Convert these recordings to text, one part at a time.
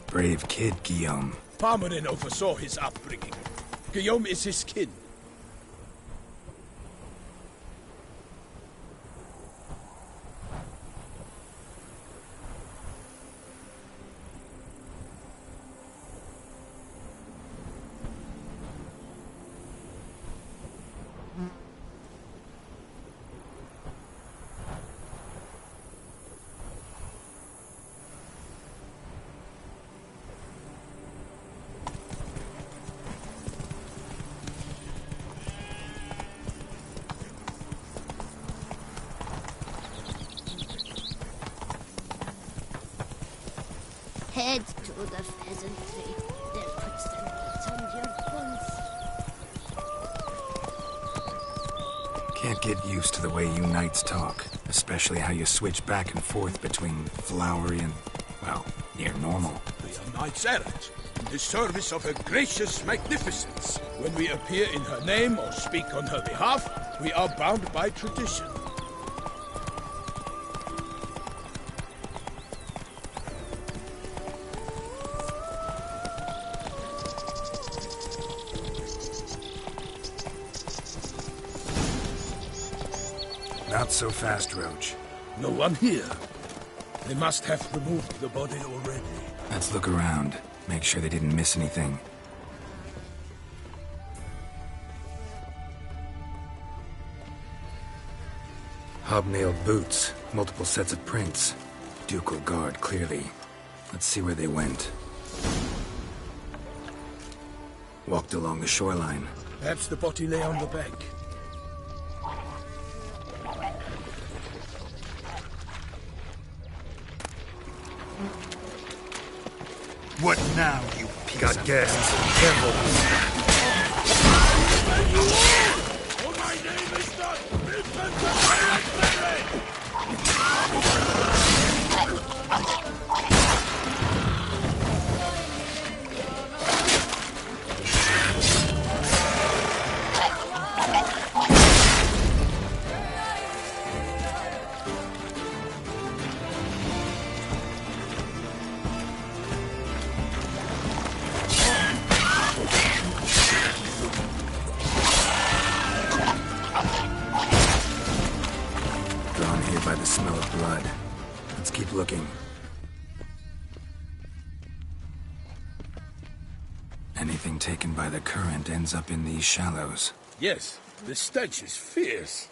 Brave kid, Guillaume. Parmanin oversaw his upbringing. Guillaume is his kin. Head to the pheasantry. They'll put some meat on your bones. Can't get used to the way you knights talk, especially how you switch back and forth between flowery and, well, near normal. We are knights errant, in the service of her gracious magnificence. When we appear in her name or speak on her behalf, we are bound by tradition. Not so fast, Roach. No one here. They must have removed the body already. Let's look around. Make sure they didn't miss anything. Hobnailed boots, multiple sets of prints. Ducal guard, clearly. Let's see where they went. Walked along the shoreline. Perhaps the body lay on the bank. What now, you piece of... Got guests. Careful. Oh, my name is not Vincent by the smell of blood. Let's keep looking. Anything taken by the current ends up in these shallows. Yes, the stench is fierce.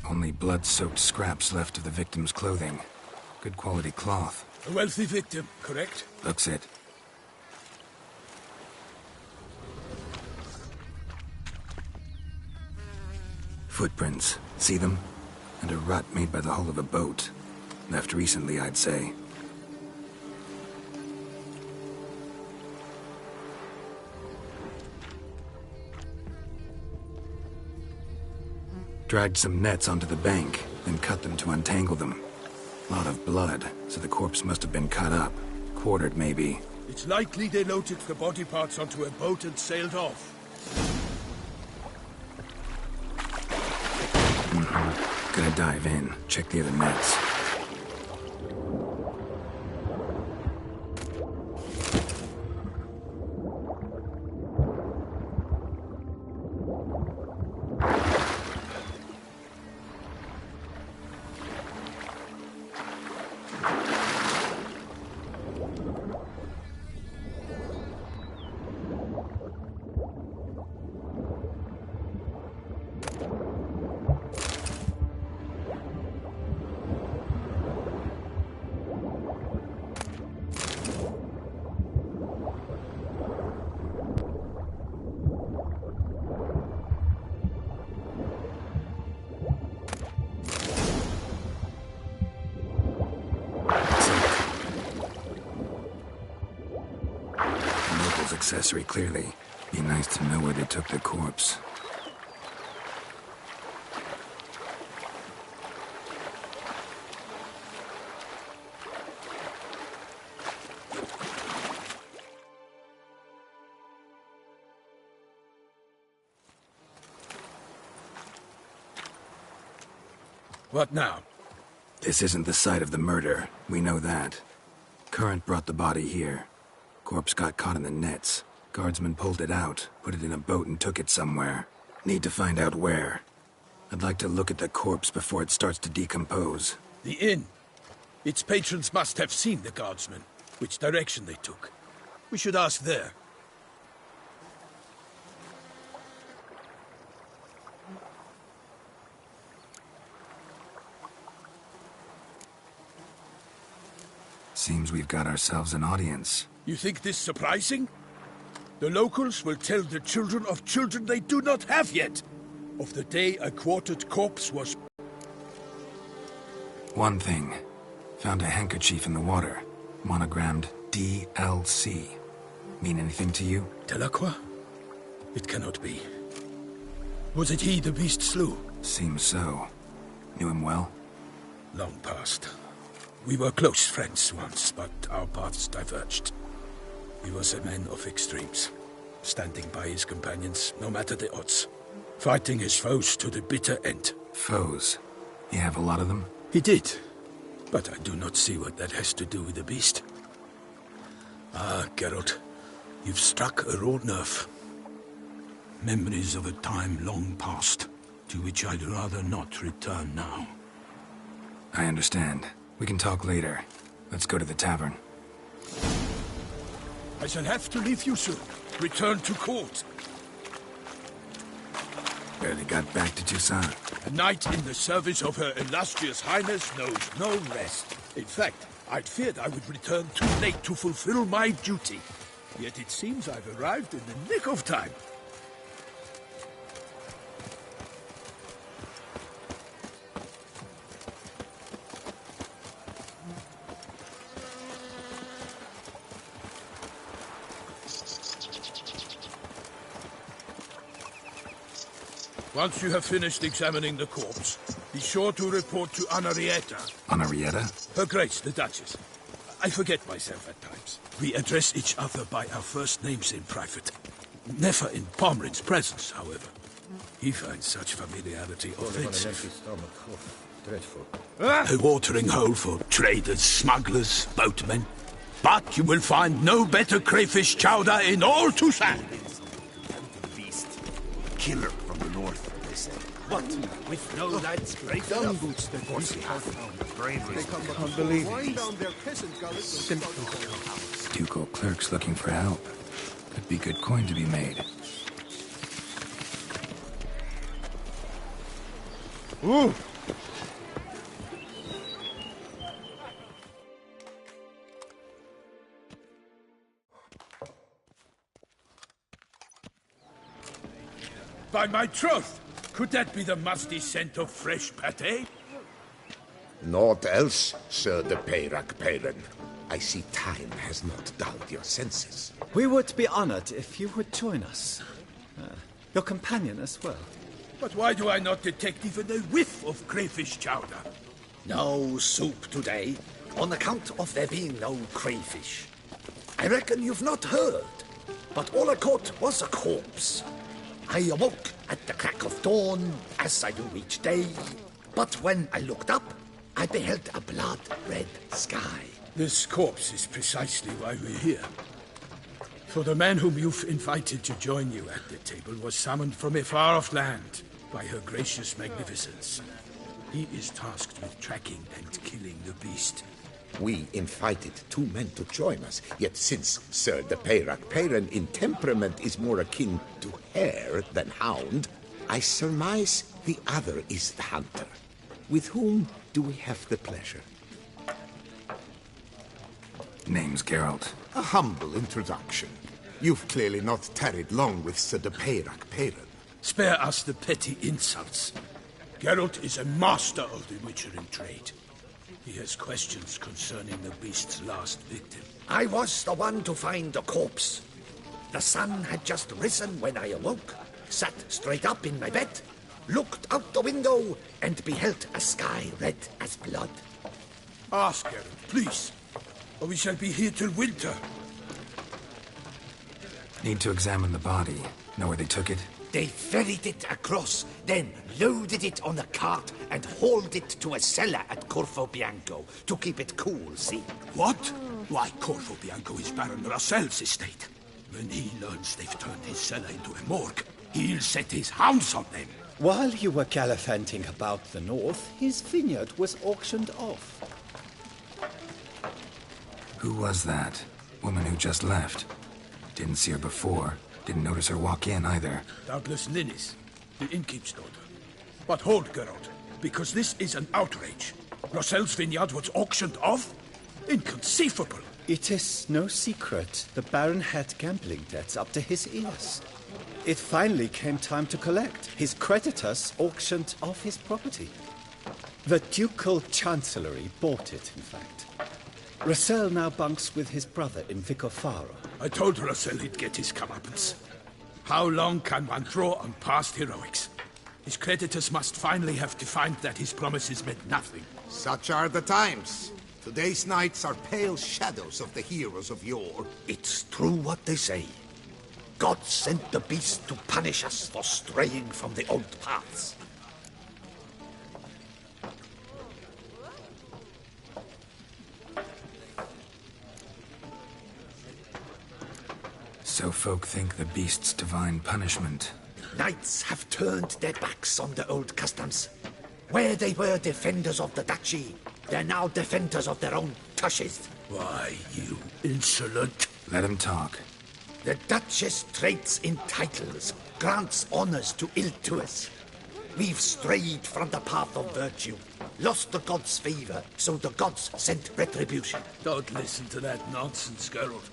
Only blood-soaked scraps left of the victim's clothing. Good quality cloth. A wealthy victim, correct? Looks it. Footprints. See them? And a rut made by the hull of a boat. Left recently, I'd say. Dragged some nets onto the bank, then cut them to untangle them. Lot of blood, so the corpse must have been cut up. Quartered, maybe. It's likely they loaded the body parts onto a boat and sailed off. Gonna dive in, check the other nets. Accessory, clearly. Be nice to know where they took the corpse. What now? This isn't the site of the murder. We know that. Current brought the body here. Corpse got caught in the nets. Guardsmen pulled it out, put it in a boat and took it somewhere. Need to find out where. I'd like to look at the corpse before it starts to decompose. The inn. Its patrons must have seen the guardsmen, which direction they took. We should ask there. Seems we've got ourselves an audience. You think this surprising? The locals will tell the children of children they do not have yet, of the day a quartered corpse was... One thing. Found a handkerchief in the water. Monogrammed DLC. Mean anything to you? Delacroix? It cannot be. Was it he the beast slew? Seems so. Knew him well? Long past. We were close friends once, but our paths diverged. He was a man of extremes, standing by his companions, no matter the odds. Fighting his foes to the bitter end. Foes? You have a lot of them? He did, but I do not see what that has to do with the beast. Ah, Geralt, you've struck a raw nerve. Memories of a time long past, to which I'd rather not return now. I understand. We can talk later. Let's go to the tavern. I shall have to leave you soon. Return to court. Barely got back to Toussaint. A knight in the service of Her Illustrious Highness knows no rest. In fact, I'd feared I would return too late to fulfill my duty. Yet it seems I've arrived in the nick of time. Once you have finished examining the corpse, be sure to report to Anarietta. Anarietta? Her Grace, the Duchess. I forget myself at times. We address each other by our first names in private. Never in Pomrin's presence, however. He finds such familiarity offensive. A watering hole for traders, smugglers, boatmen. But you will find no better crayfish chowder in all Toussaint. Killer from the north, they say. What? With no lads brave enough? Boots that we have. Bravery. Can't believe it. Ducal clerks looking for help. Could be good coin to be made. Ooh! By my troth! Could that be the musty scent of fresh pâté? Naught else, Sir de Peyrac-Peyran. I see time has not dulled your senses. We would be honored if you would join us. Your companion as well. But why do I not detect even a whiff of crayfish chowder? No soup today, on account of there being no crayfish. I reckon you've not heard, but all I caught was a corpse. I awoke at the crack of dawn, as I do each day. But when I looked up, I beheld a blood-red sky. This corpse is precisely why we're here. For the man whom you've invited to join you at the table was summoned from a far-off land by her gracious magnificence. He is tasked with tracking and killing the beast. We invited two men to join us, yet since Sir de Peyrac-Peyran in temperament is more akin to hare than hound, I surmise the other is the hunter. With whom do we have the pleasure? Name's Geralt. A humble introduction. You've clearly not tarried long with Sir de Peyrac-Peyran. Spare us the petty insults. Geralt is a master of the witchering trade. He has questions concerning the beast's last victim. I was the one to find the corpse. The sun had just risen when I awoke, sat straight up in my bed, looked out the window, and beheld a sky red as blood. Ask Geralt, please, or we shall be here till winter. Need to examine the body. Know where they took it? They ferried it across, then loaded it on a cart and hauled it to a cellar at Corvo Bianco to keep it cool, see? What? Why, Corvo Bianco is Baron Russell's estate. When he learns they've turned his cellar into a morgue, he'll set his hounds on them. While you were gallivanting about the north, his vineyard was auctioned off. Who was that? Woman who just left. Didn't see her before. Didn't notice her walk in either. Doubtless Ninnis, the innkeep's daughter. But hold, Geralt, because this is an outrage. Russell's vineyard was auctioned off? Inconceivable. It is no secret the Baron had gambling debts up to his ears. It finally came time to collect. His creditors auctioned off his property. The Ducal Chancellery bought it, in fact. Russell now bunks with his brother in Vicofaro. I told Russell he'd get his comeuppance. How long can one draw on past heroics? His creditors must finally have defined that his promises meant nothing. Such are the times. Today's knights are pale shadows of the heroes of yore. It's true what they say. God sent the beast to punish us for straying from the old paths. So folk think the beast's divine punishment. Knights have turned their backs on the old customs. Where they were defenders of the duchy, they're now defenders of their own tushes. Why, you insolent... Let him talk. The Duchess trades in titles, grants honors to ill-doers. We've strayed from the path of virtue, lost the gods' favor, so the gods sent retribution. Don't listen to that nonsense, Geralt.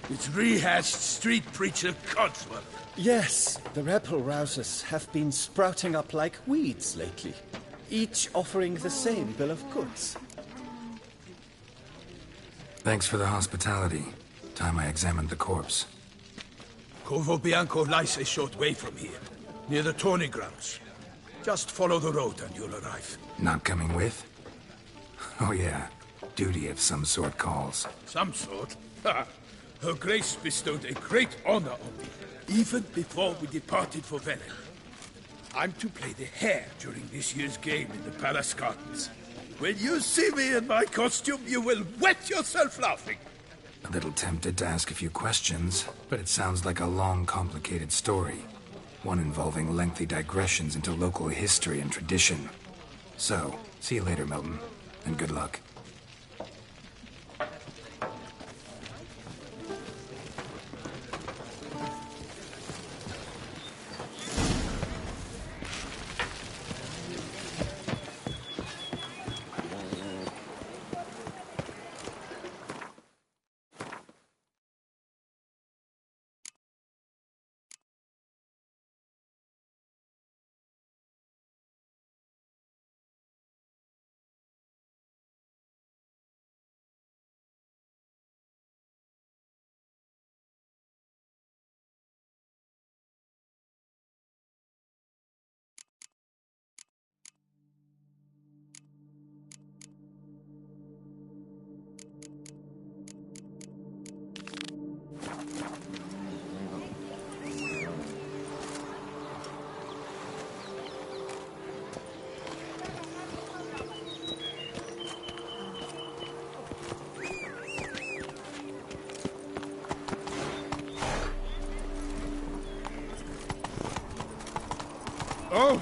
It's rehashed street preacher Codsworth. Yes, the rebel rousers have been sprouting up like weeds lately, each offering the same bill of goods. Thanks for the hospitality. Time I examined the corpse. Corvo Bianco lies a short way from here, near the tourney grounds. Just follow the road and you'll arrive. Not coming with? Oh yeah, duty of some sort calls. Some sort? Ha! Her Grace bestowed a great honor on me, even before we departed for Velen. I'm to play the hare during this year's game in the palace gardens. When you see me in my costume, you will wet yourself laughing. A little tempted to ask a few questions, but it sounds like a long, complicated story. One involving lengthy digressions into local history and tradition. So, see you later, Milton, and good luck. Oh!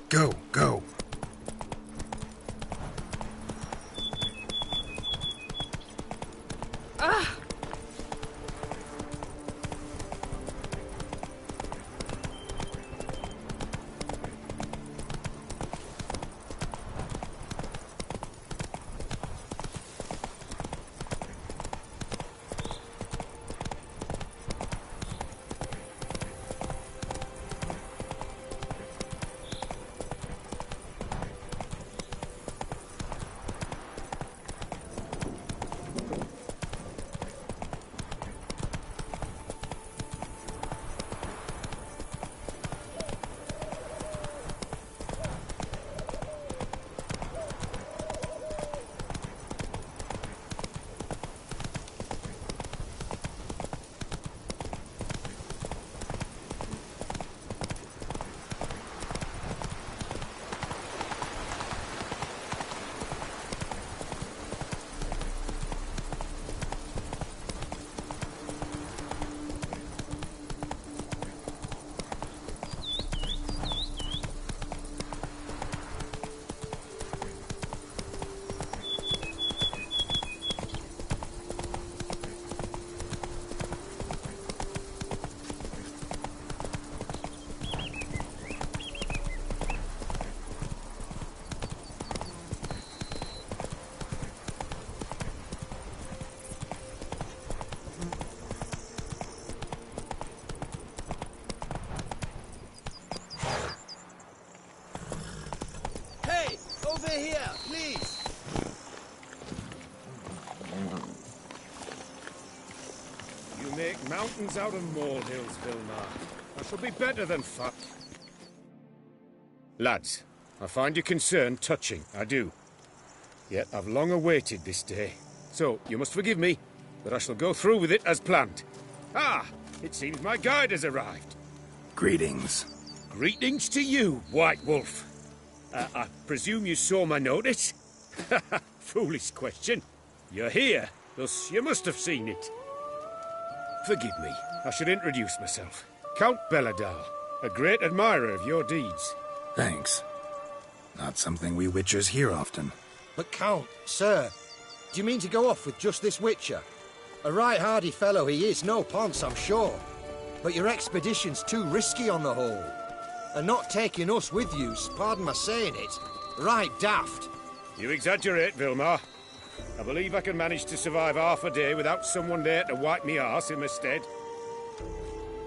Go, go. Stay here, please. You make mountains out of molehills, Vilmar. I shall be better than fat. Lads, I find your concern touching, I do. Yet I've long awaited this day. So, you must forgive me, but I shall go through with it as planned. Ah, it seems my guide has arrived. Greetings. Greetings to you, White Wolf. I presume you saw my notice? Foolish question. You're here, thus you must have seen it. Forgive me, I should introduce myself. Count Belladal, a great admirer of your deeds. Thanks. Not something we Witchers hear often. But Count, sir, do you mean to go off with just this Witcher? A right hardy fellow he is, no ponce, I'm sure. But your expedition's too risky on the whole. And not taking us with you's, pardon my saying it, right daft. You exaggerate, Vilmar. I believe I can manage to survive half a day without someone there to wipe me arse in my stead.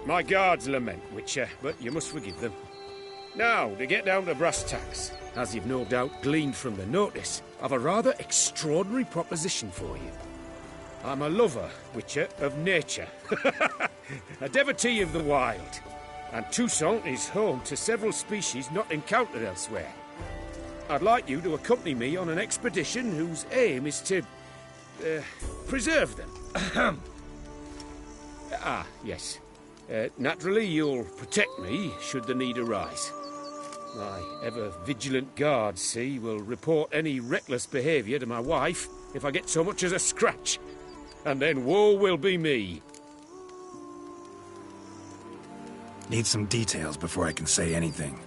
My guards lament, Witcher, but you must forgive them. Now, to get down to brass tacks, as you've no doubt gleaned from the notice, I've a rather extraordinary proposition for you. I'm a lover, Witcher, of nature. A devotee of the wild. And Toussaint is home to several species not encountered elsewhere. I'd like you to accompany me on an expedition whose aim is to preserve them. Yes. Naturally, you'll protect me should the need arise. My ever-vigilant guards, see, will report any reckless behaviour to my wife if I get so much as a scratch. And then woe will be me. Need some details before I can say anything.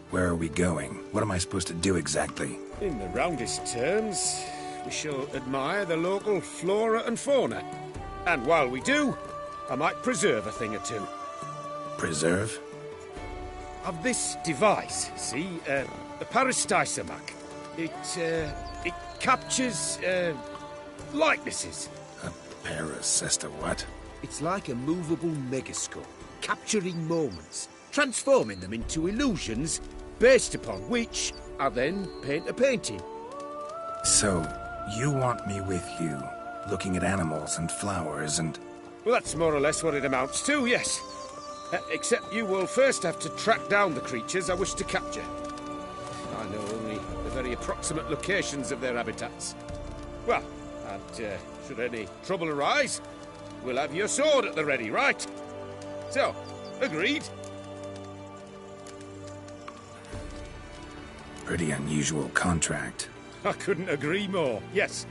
Where are we going? What am I supposed to do exactly? In the roundest terms, we shall admire the local flora and fauna. And while we do, I might preserve a thing or two. Preserve? Of this device, see, the Parastysomac. It captures, likenesses. A paracesta what? It's like a movable megascope, capturing moments, transforming them into illusions, Based upon which, I then paint a painting. So, you want me with you, looking at animals and flowers and... Well, that's more or less what it amounts to, yes. Except you will first have to track down the creatures I wish to capture. I know only the very approximate locations of their habitats. Well, and should any trouble arise, we'll have your sword at the ready, right? So, agreed? Pretty unusual contract. I couldn't agree more, yes.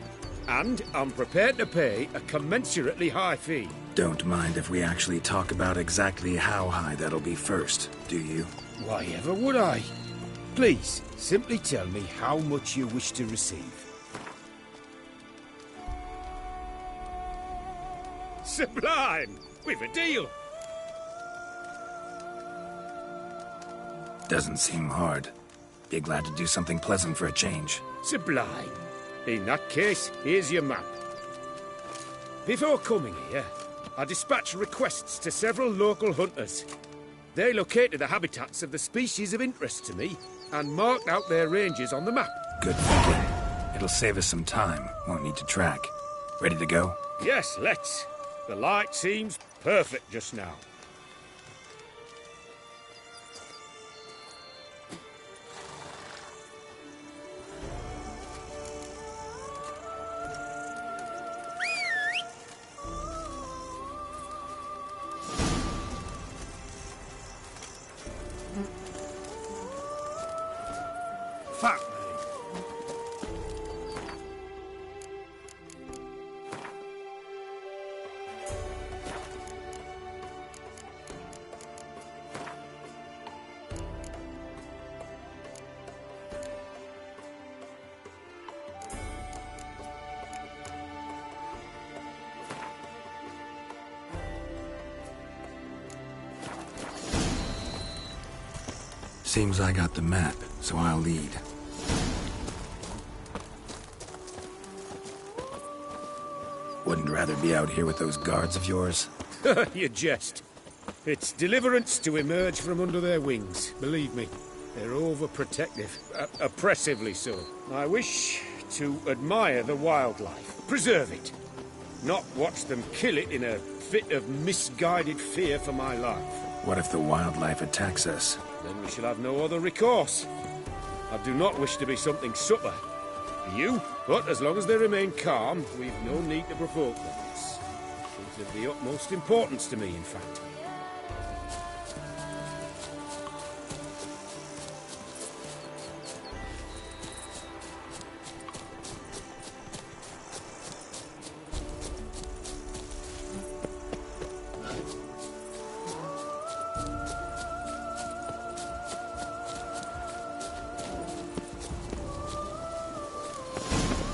And I'm prepared to pay a commensurately high fee. Don't mind if we actually talk about exactly how high that'll be first, do you? Why ever would I? Please, simply tell me how much you wish to receive. Sublime! We've a deal! Doesn't seem hard. Be glad to do something pleasant for a change. Sublime. In that case, here's your map. Before coming here, I dispatched requests to several local hunters. They located the habitats of the species of interest to me and marked out their ranges on the map. Good thinking. It'll save us some time. Won't need to track. Ready to go? Yes, let's. The light seems perfect just now. Fuck me. Seems I got the map, so I'll lead. Wouldn't rather be out here with those guards of yours? You jest. It's deliverance to emerge from under their wings, believe me. They're overprotective, oppressively so. I wish to admire the wildlife, preserve it, not watch them kill it in a fit of misguided fear for my life. What if the wildlife attacks us? Then we shall have no other recourse. I do not wish to be something subtler for you, but as long as they remain calm, we've no need to provoke them. It's of the utmost importance to me, in fact.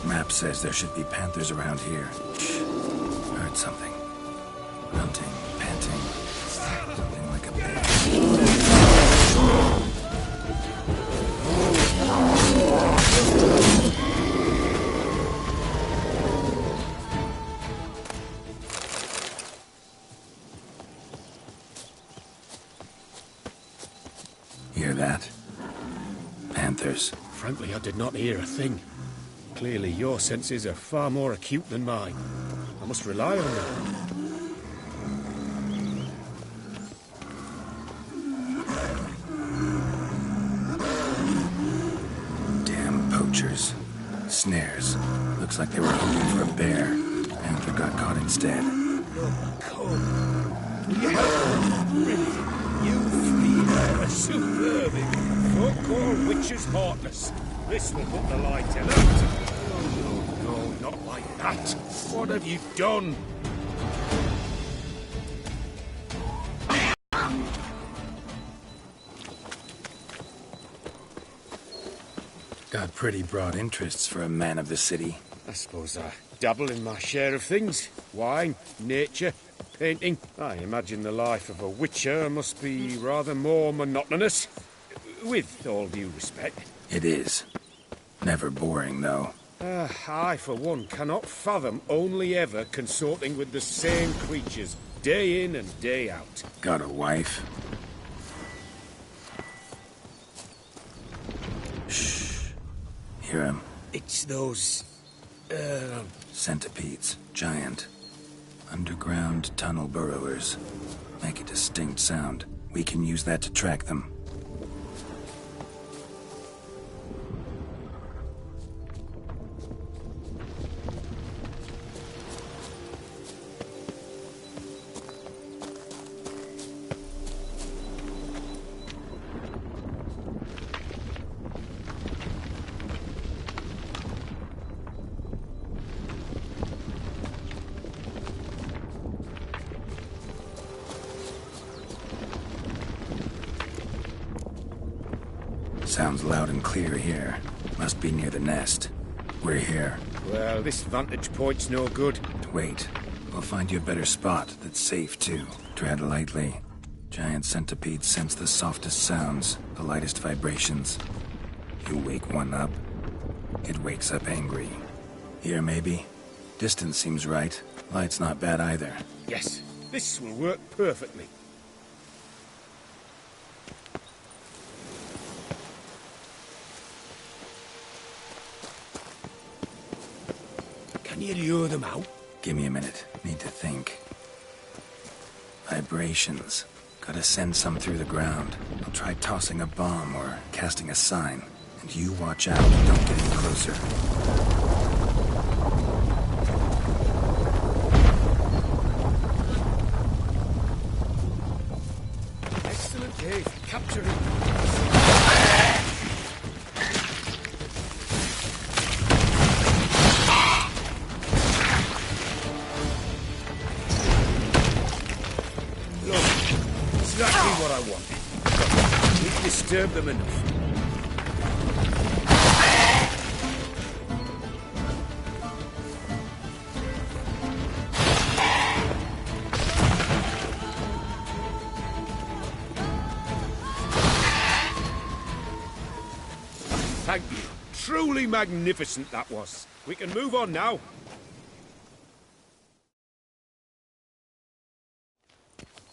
Map says there should be panthers around here. Shh. Heard something. Grunting, panting. Something like a bear. Hear that? Panthers. Frankly, I did not hear a thing. Clearly, your senses are far more acute than mine. I must rely on them. Damn poachers. Snares. Looks like they were hoping for a bear. Panther got caught instead. Oh, come. Will you help me? Really? You three are superb. Folk call witches heartless. This will put the light out. No, not like that. What have you done? Got pretty broad interests for a man of the city. I suppose I dabble in my share of things. Wine, nature, painting. I imagine the life of a witcher must be rather more monotonous. With all due respect. It is. Never boring, though. I, for one, cannot fathom only ever consorting with the same creatures, day in and day out. Got a wife? Shh. Hear him? It's those... Centipedes. Giant. Underground tunnel burrowers. Make a distinct sound. We can use that to track them. Sounds loud and clear here. Must be near the nest. We're here. Well, this vantage point's no good. Wait. We'll find you a better spot that's safe, too. Tread lightly. Giant centipedes sense the softest sounds, the lightest vibrations. You wake one up, it wakes up angry. Here, maybe? Distance seems right. Light's not bad either. Yes, this will work perfectly. Can you lure them out? Give me a minute. Need to think. Vibrations. Gotta send some through the ground. I'll try tossing a bomb or casting a sign. And you watch out. Don't get any closer. Excellent day for capturing. Exactly what I wanted. We've disturbed them enough. Thank you. Truly magnificent that was. We can move on now.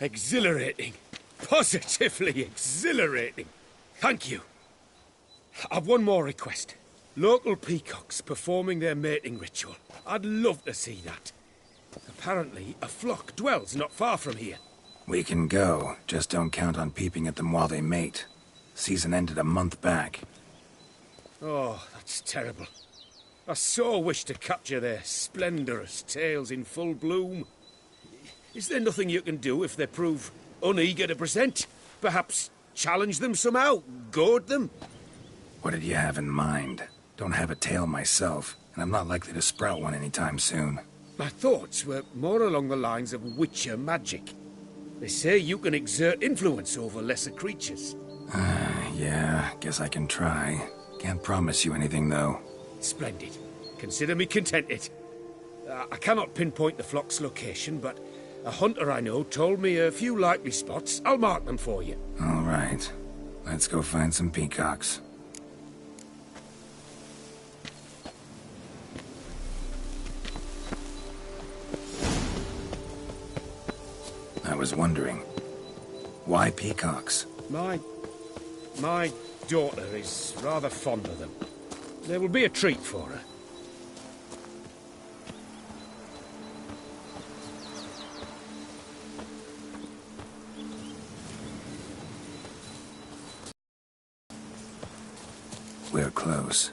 Exhilarating. Positively exhilarating. Thank you. I've one more request. Local peacocks performing their mating ritual. I'd love to see that. Apparently, a flock dwells not far from here. We can go, just don't count on peeping at them while they mate. Season ended a month back. Oh, that's terrible. I so wish to capture their splendorous tails in full bloom. Is there nothing you can do if they prove uneager to present? Perhaps challenge them somehow? Goad them? What did you have in mind? Don't have a tail myself, and I'm not likely to sprout one anytime soon. My thoughts were more along the lines of witcher magic. They say you can exert influence over lesser creatures. Yeah, guess I can try. Can't promise you anything, though. Splendid. Consider me contented. I cannot pinpoint the flock's location, but a hunter I know told me a few likely spots. I'll mark them for you. All right. Let's go find some peacocks. I was wondering, why peacocks? My daughter is rather fond of them. There will be a treat for her. We're close.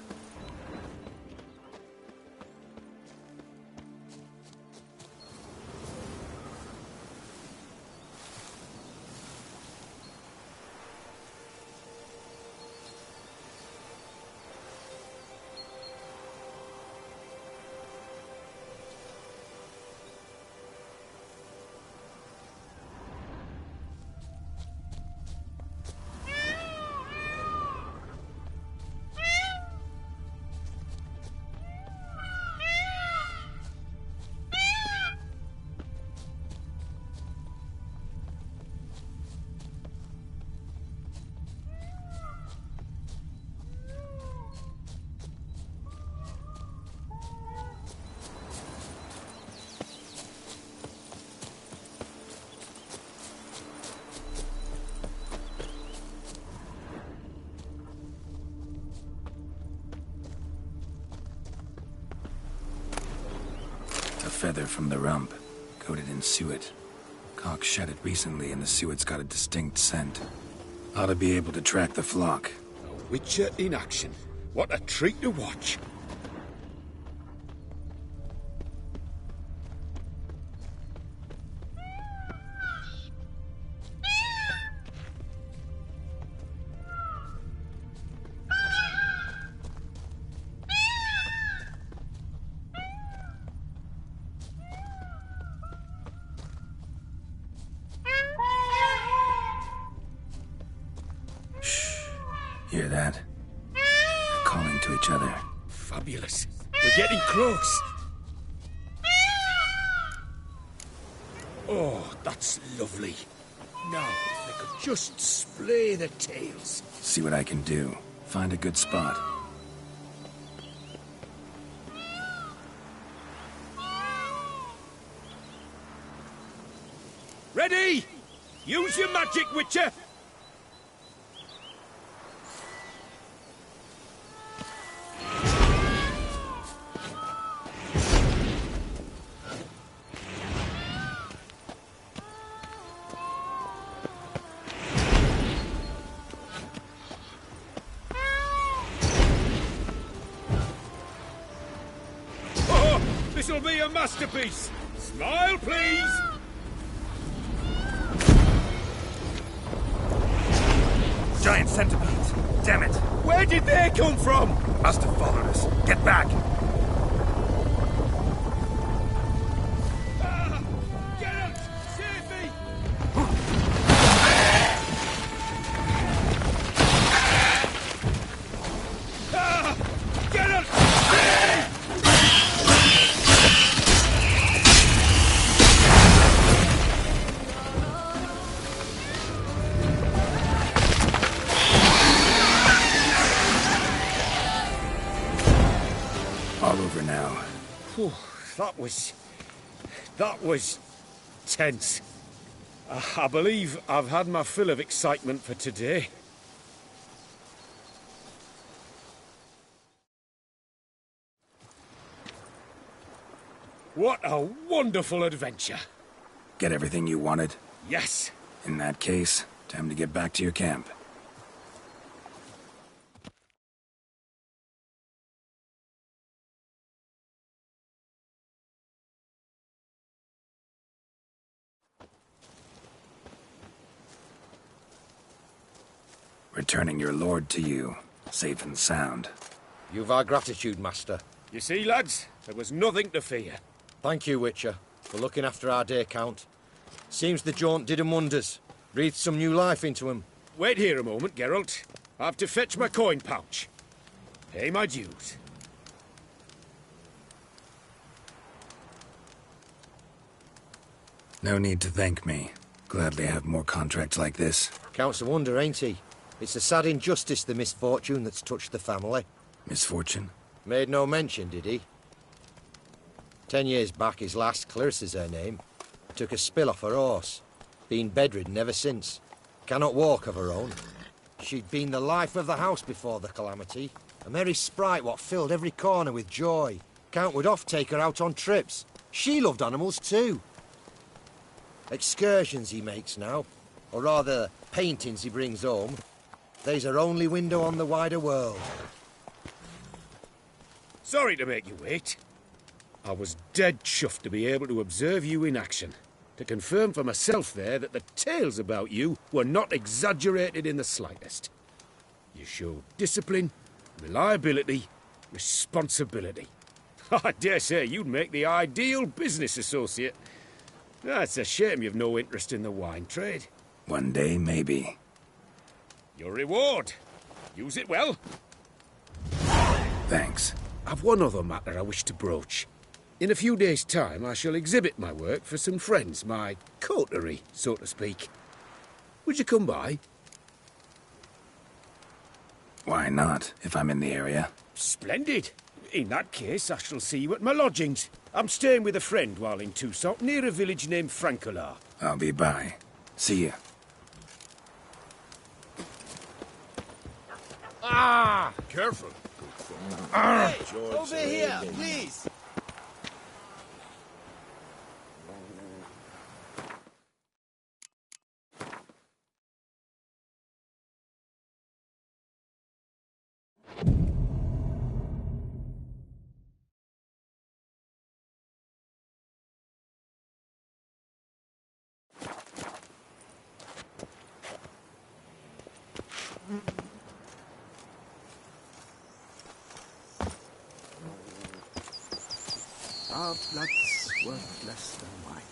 A feather from the rump, coated in suet. Cock shed it recently and the suet's got a distinct scent. Ought to be able to track the flock. A witcher in action. What a treat to watch. Hear that? They're calling to each other. Fabulous. We're getting close. Oh, that's lovely. Now, if they could just splay their tails. See what I can do. Find a good spot. Ready? Use your magic, Witcher! Oh, this'll be a masterpiece! Smile, please! Giant centipedes! Damn it! Where did they come from? Must have followed us. Get back! Ah, Geralt! Save me! Ah, Geralt! Save me! All over now. Whew, that was tense. I believe I've had my fill of excitement for today. What a wonderful adventure. Get everything you wanted? Yes. In that case, time to get back to your camp. Returning your lord to you, safe and sound. You've our gratitude, Master. You see, lads, there was nothing to fear. Thank you, Witcher, for looking after our day count. Seems the jaunt did 'em wonders. Breathed some new life into 'em. Wait here a moment, Geralt. I have to fetch my coin pouch. Pay my dues. No need to thank me. Gladly have more contracts like this. Counts a wonder, ain't he? It's a sad injustice, the misfortune that's touched the family. Misfortune? Made no mention, did he? 10 years back, his last, Clarissa's her name, took a spill off her horse. Been bedridden ever since. Cannot walk of her own. She'd been the life of the house before the calamity. A merry sprite what filled every corner with joy. Count would oft take her out on trips. She loved animals too. Excursions he makes now, or rather, paintings he brings home. They's her only window on the wider world. Sorry to make you wait. I was dead chuffed to be able to observe you in action. To confirm for myself there that the tales about you were not exaggerated in the slightest. You showed discipline, reliability, responsibility. I dare say you'd make the ideal business associate. It's a shame you've no interest in the wine trade. One day, maybe. Your reward. Use it well. Thanks. I've one other matter I wish to broach. In a few days' time, I shall exhibit my work for some friends, my coterie, so to speak. Would you come by? Why not, if I'm in the area? Splendid. In that case, I shall see you at my lodgings. I'm staying with a friend while in Toussaint, near a village named Francolar. I'll be by. See ya. Ah! Careful. Hey, over here, please! Our blood's worth less than wine.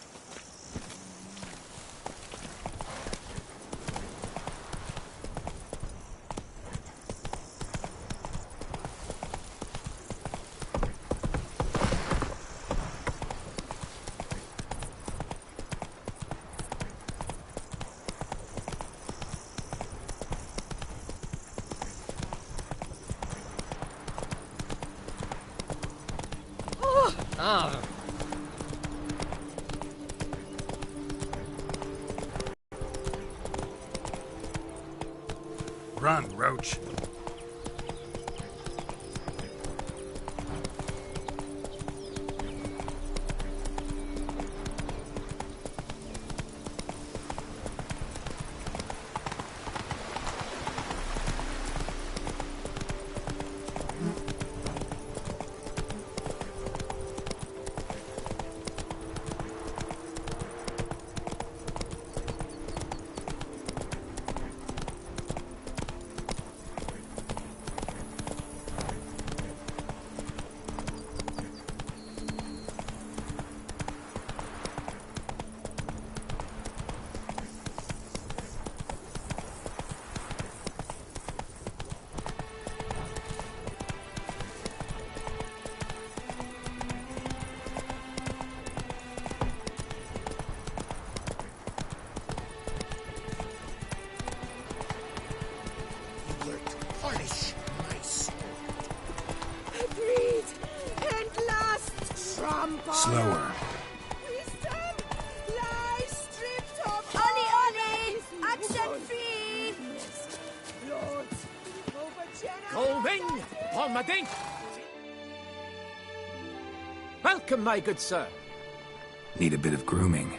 Ah! Run, Roach. Slower. Going on my ding! Welcome, my good sir. Need a bit of grooming.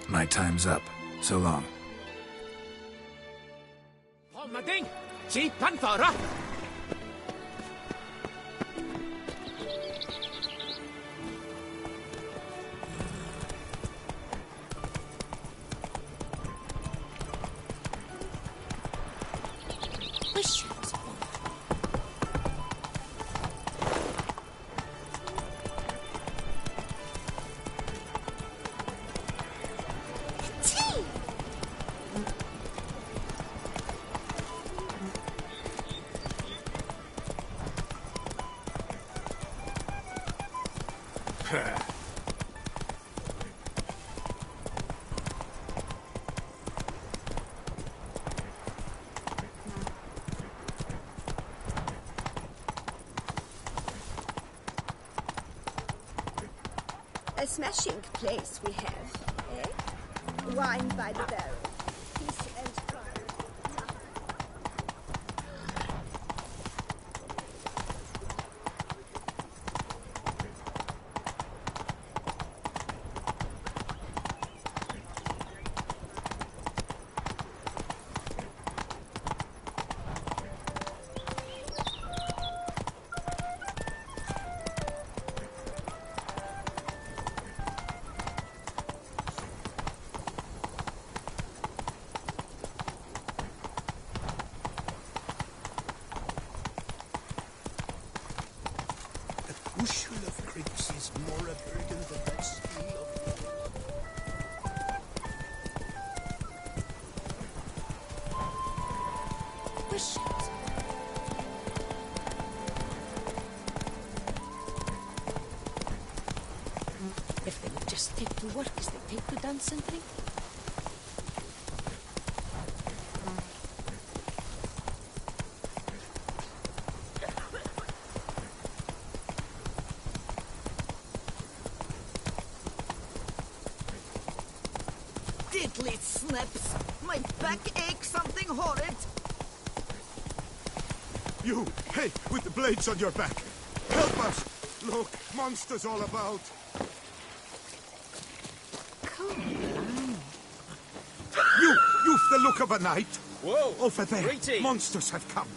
My time's up. So long. Mading, si Panfara. A smashing place we have, eh? Wine by the barrel. Peace and pride. Bushel of grapes is more a burden than that steel of... Bushels. If they would just take to work as they take to dance something. Diddly snips! My back aches something horrid! You! Hey, with the blades on your back! Help us! Look, monsters all about! You've the look of a knight! Whoa! Over there! Greeting. Monsters have come!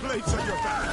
Blades on your back!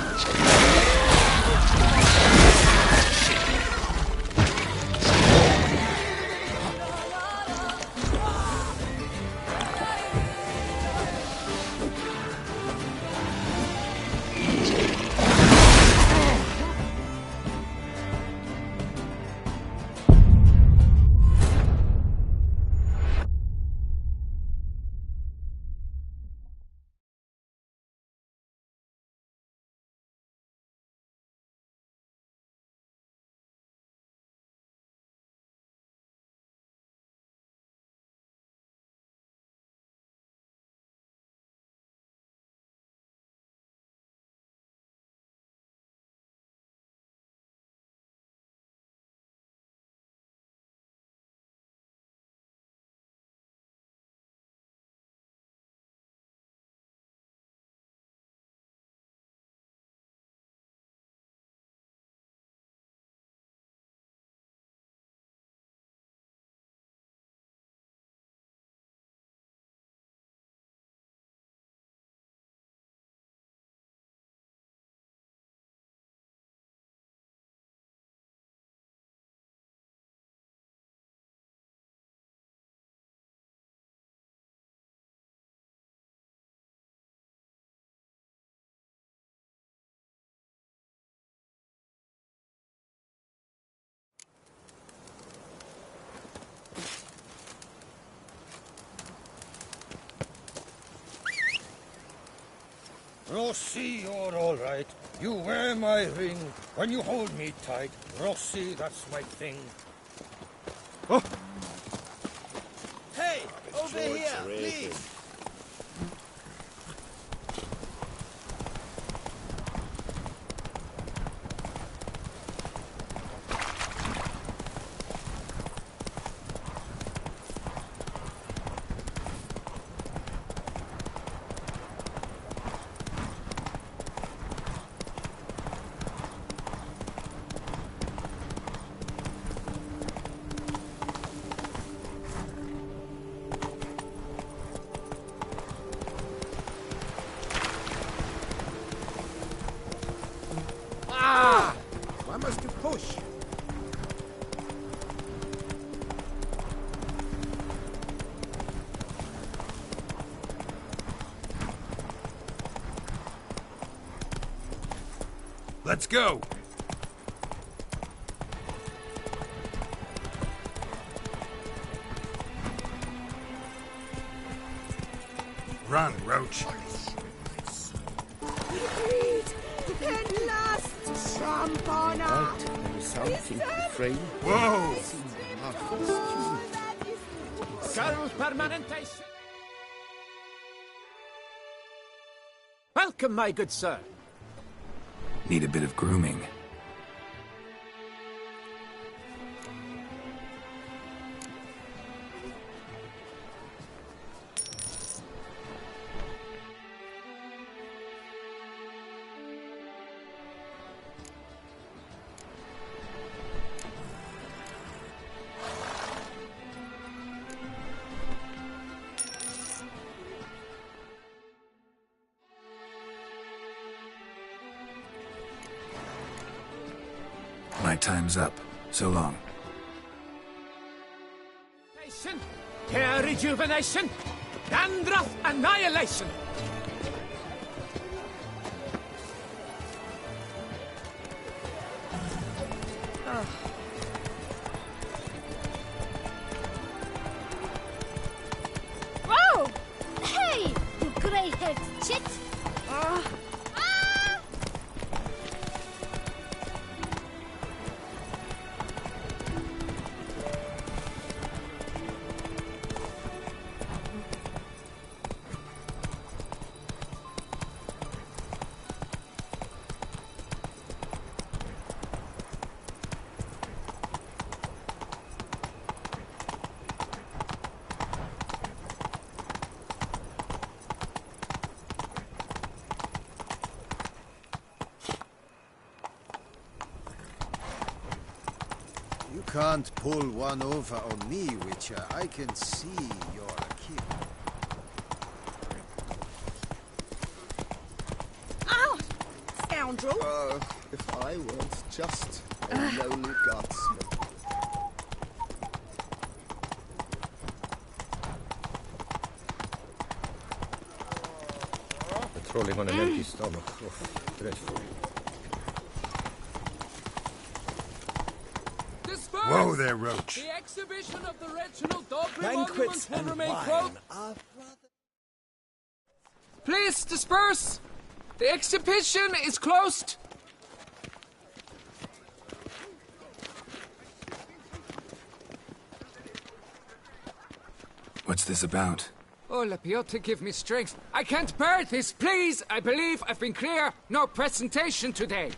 Rossi, you're all right. You wear my ring when you hold me tight. Rossi, that's my thing. Oh. Hey, over here, please. Why must you push? Let's go! Run, Roach. Pen last! Trampana! There is something refrain. Whoa! Girl permanentation. Welcome, my good sir. Need a bit of grooming. My time's up. So long. Hair rejuvenation. Dandruff annihilation. Whoa! Hey, you grey-haired chit! You can't pull one over on me, Witcher. I can see you're a kid. Ow! Scoundrel! If I weren't just a lowly guardsman. Patrolling on an empty stomach. Oh, dreadful. Whoa there, Roach. The exhibition of the Reginald Dobry Banquets monument will and remain wine closed. are rather... Please disperse. The exhibition is closed. What's this about? Oh, La Piotta, give me strength. I can't bear this, please. I believe I've been clear. No presentation today.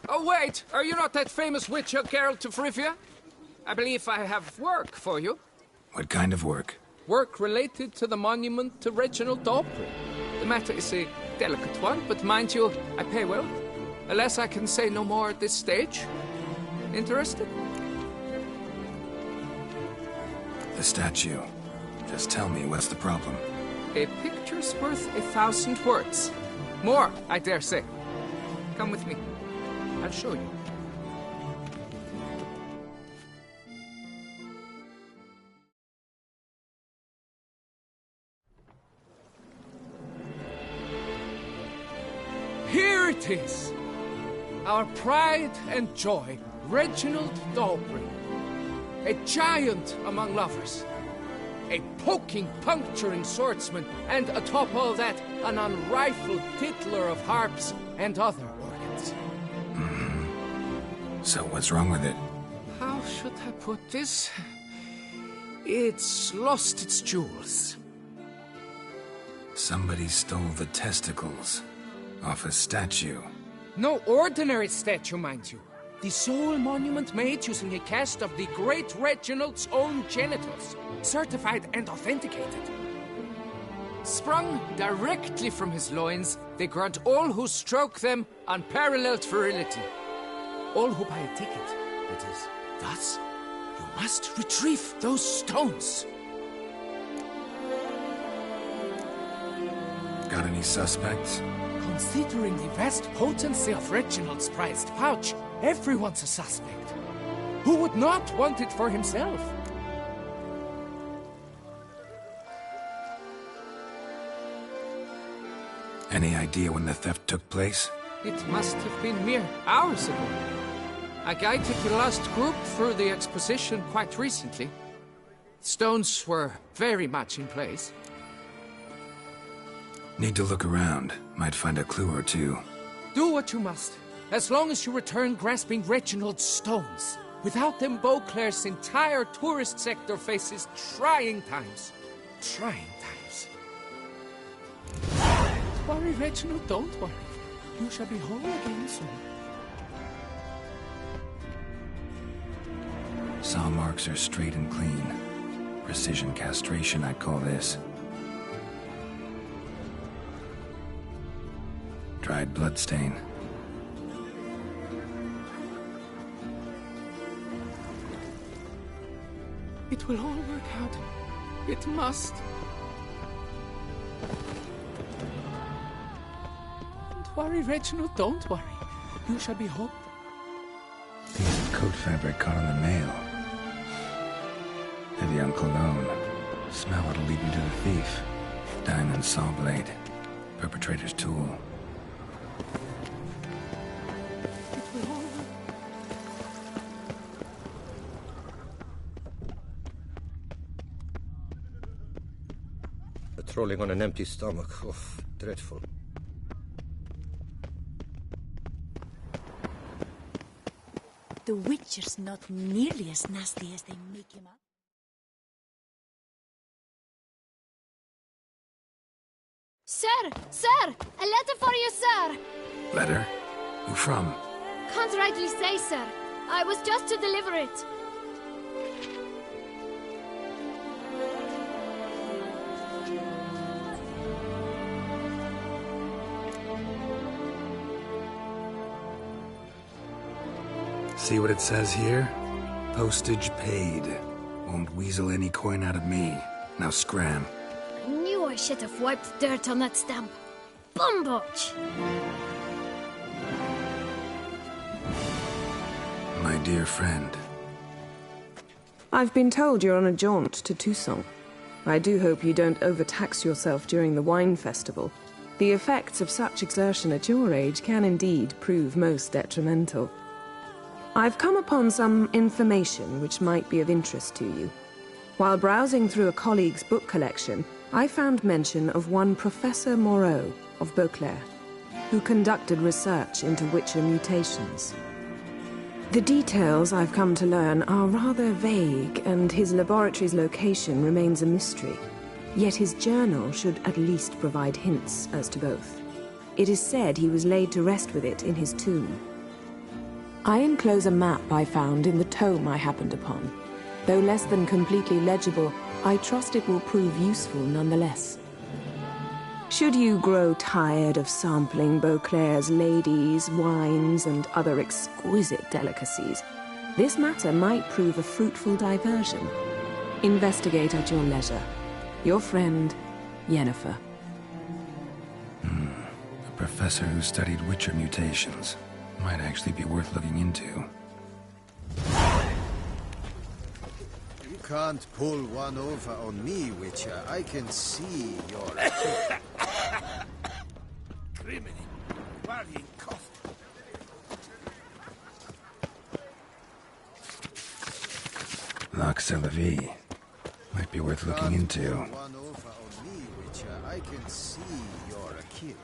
Oh, wait. Are you not that famous witcher, Geralt of Rivia? I believe I have work for you. What kind of work? Work related to the monument to Reginald Dobry. The matter is a delicate one, but mind you, I pay well. Alas, I can say no more at this stage. Interested? The statue. Just tell me, what's the problem? A picture's worth 1,000 words. More, I dare say. Come with me. I'll show you. Here it is. Our pride and joy, Reginald Dobry. A giant among lovers. a poking, puncturing swordsman, and atop all that, an unrifled tittler of harps and other organs. So what's wrong with it? How should I put this? It's lost its jewels. Somebody stole the testicles off a statue. No ordinary statue, mind you. The sole monument made using a cast of the great Reginald's own genitals, certified and authenticated. Sprung directly from his loins, they grant all who stroke them unparalleled virility. All who buy a ticket, that is. Thus, you must retrieve those stones. Got any suspects? Considering the vast potency of Reginald's prized pouch, everyone's a suspect. Who would not want it for himself? Any idea when the theft took place? It must have been mere hours ago. I guided the last group through the exposition quite recently. Stones were very much in place. Need to look around. Might find a clue or two. Do what you must, as long as you return grasping Reginald's stones. Without them, Beauclair's entire tourist sector faces trying times. Trying times. Don't worry, Reginald, don't worry. You shall be whole again soon. Saw marks are straight and clean. Precision castration, I'd call this. Dried bloodstain. It will all work out. It must. Don't worry, Reginald, don't worry. You shall be whole. Piece of coat fabric caught on the nail. Heavy on cologne. Smell it'll lead me to the thief. Diamond saw blade. Perpetrator's tool. Patrolling on an empty stomach. Oh, dreadful. The Witcher's not nearly as nasty as they make him out. Sir! Sir! A letter for you, sir! Letter? Who from? Can't rightly say, sir. I was just to deliver it. See what it says here? Postage paid. Won't weasel any coin out of me. Now scram. I knew I should have wiped dirt on that stamp. Bumbotch! My dear friend. I've been told you're on a jaunt to Tucson. I do hope you don't overtax yourself during the wine festival. The effects of such exertion at your age can indeed prove most detrimental. I've come upon some information which might be of interest to you. While browsing through a colleague's book collection, I found mention of one Professor Moreau of Beauclair, who conducted research into Witcher mutations. The details I've come to learn are rather vague, and his laboratory's location remains a mystery. Yet his journal should at least provide hints as to both. It is said he was laid to rest with it in his tomb. I enclose a map I found in the tome I happened upon. Though less than completely legible, I trust it will prove useful nonetheless. Should you grow tired of sampling Beauclair's ladies, wines, and other exquisite delicacies, this matter might prove a fruitful diversion. Investigate at your leisure. Your friend, Yennefer. A professor who studied Witcher mutations. Might actually be worth looking into. You can't pull one over on me, Witcher. I can see your... Criminy. Worrying cough. Lock c'est la vie. Might be worth looking into. One over on me, Witcher. I can see you're a killer.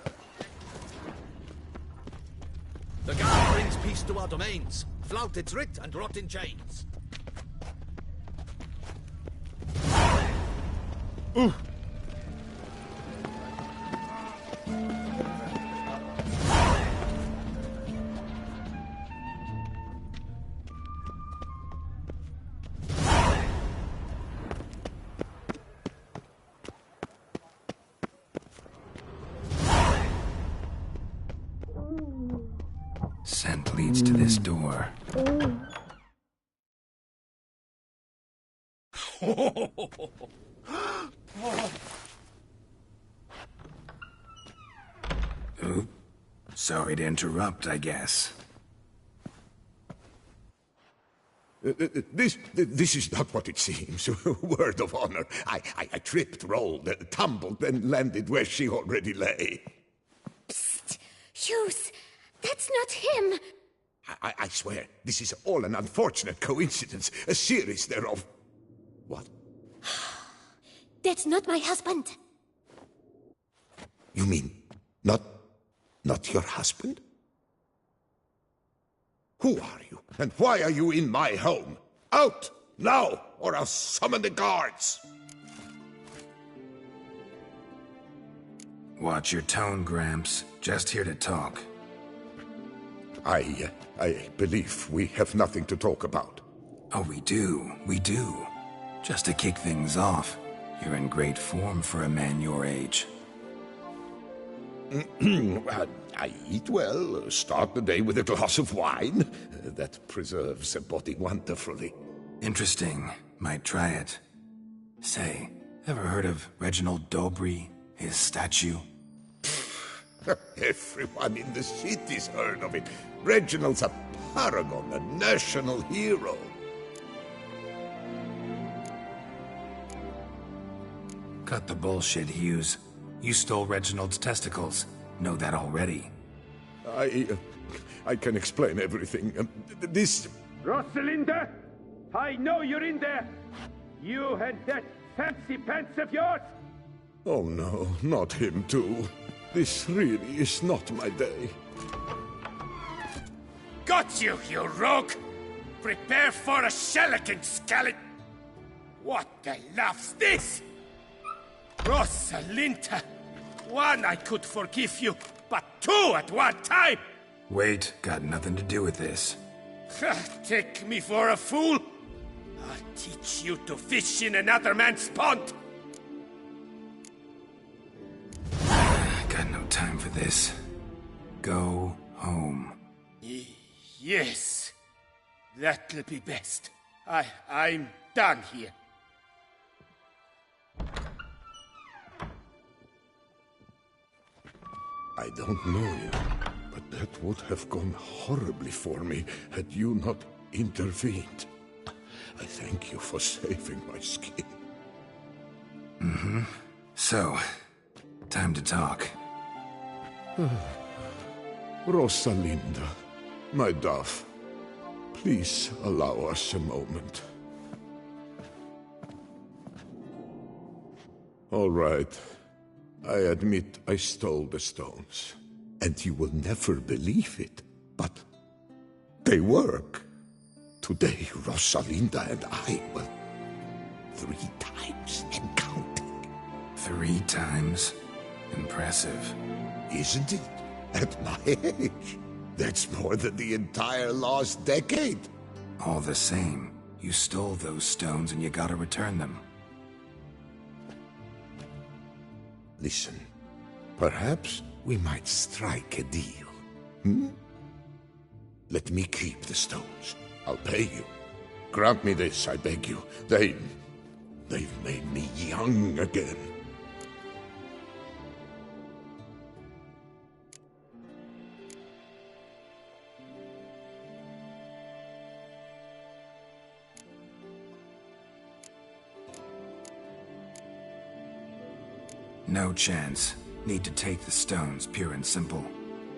The guard brings peace to our domains. Flout its writ and rot in chains. Ooh. Scent leads to this door. Oop. Sorry to interrupt, I guess. This is not what it seems. Word of honor. I tripped, rolled, tumbled, and landed where she already lay. Psst! Hughes! That's not him! I swear, this is all an unfortunate coincidence. A series thereof. What? That's not my husband. You mean, not your husband? Who are you, and why are you in my home? Out, now, or I'll summon the guards! Watch your tone, Gramps. Just here to talk. I believe we have nothing to talk about. Oh, we do. Just to kick things off, you're in great form for a man your age. I eat well, start the day with a glass of wine. That preserves a body wonderfully. Interesting. Might try it. Say, ever heard of Reginald Dobry, his statue? Everyone in the city's heard of it. Reginald's a paragon, a national hero. Cut the bullshit, Hughes. You stole Reginald's testicles. Know that already. I can explain everything. This... Rosalinda? I know you're in there! You and that fancy pants of yours! Oh no, not him too. This really is not my day. Got you, you rogue! Prepare for a shellacking, scallop! What the laugh's this? Rosalinda! One, I could forgive you, but two at one time! Wait, got nothing to do with this. Take me for a fool? I'll teach you to fish in another man's pond! Got no time for this. Go home. Yes. That'll be best. I'm done here. I don't know you, but that would have gone horribly for me had you not intervened. I thank you for saving my skin. Mm-hmm. So, time to talk. Rosalinda, my dove, please allow us a moment. All right. I admit I stole the stones. And you will never believe it, but they work. Today, Rosalinda and I will 3 times and counting. 3 times? Impressive. Isn't it? At my age. That's more than the entire last decade. All the same, you stole those stones and you gotta return them. Listen, perhaps we might strike a deal. Hmm? Let me keep the stones. I'll pay you. Grant me this, I beg you. They've made me young again. No chance. Need to take the stones, pure and simple.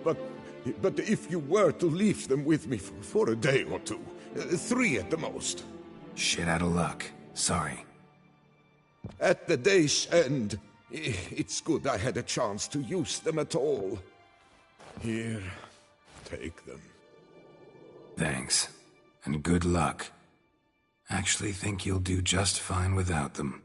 But if you were to leave them with me for a day or two, 3 at the most. Shit out of luck. Sorry. at the day's end. It's good I had a chance to use them at all. Here, take them. Thanks. And good luck. Actually think you'll do just fine without them.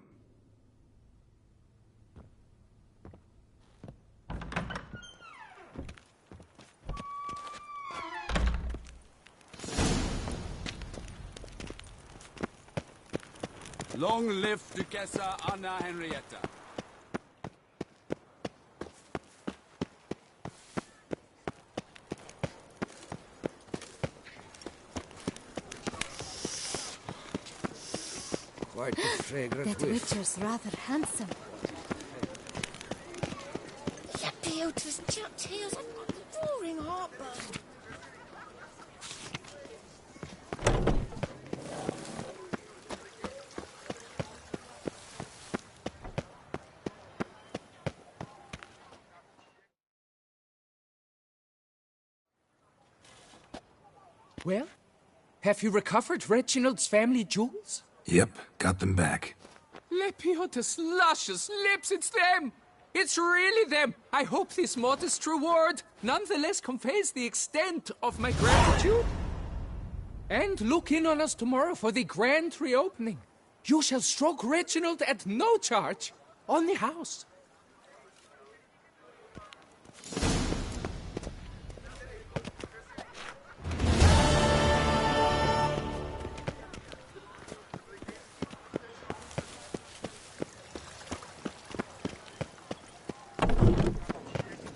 Long live Duchessa Anna Henrietta. Quite a fragrant That whiff. witcher's rather handsome. Yippee, out of his tails. Roaring heartburn. Well, have you recovered Reginald's family jewels? Yep, got them back. Lepiotus, luscious lips, it's them! It's really them! I hope this modest reward nonetheless conveys the extent of my gratitude. And look in on us tomorrow for the grand reopening. You shall stroke Reginald at no charge on the house.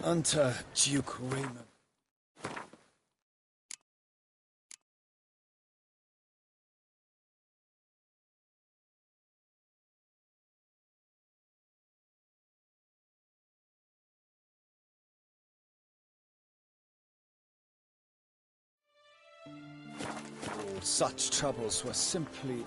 Unter Duke Raymond. All such troubles were simply